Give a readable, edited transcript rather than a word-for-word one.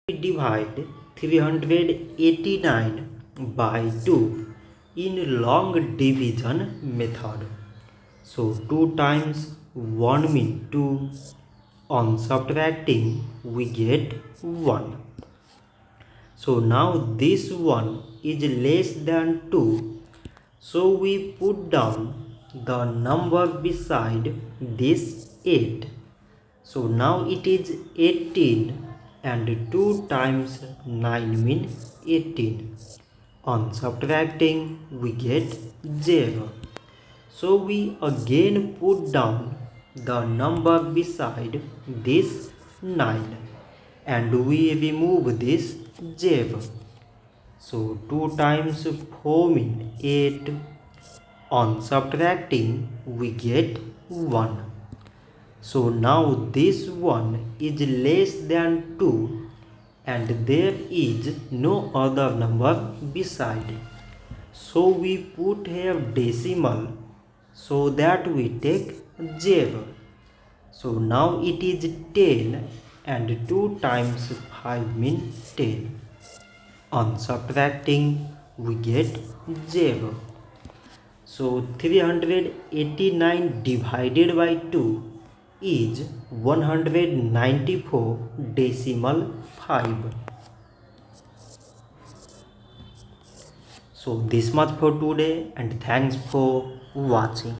We divide 389 by 2 in long division method. So 2 times 1 means 2. On subtracting we get 1. So now this 1 is less than 2. So we put down the number beside this 8. So now it is 18 and 2 times 9 means 18. On subtracting we get 0. So we again put down the number beside this 9 and we remove this 0. So 2 times 4 means 8. On subtracting we get 1. So now this 1 is less than 2 and there is no other number beside. So we put here decimal so that we take 0. So now it is 10 and 2 times 5 means 10. On subtracting we get 0. So 389 divided by 2 is 194.5. So this much for today and thanks for watching.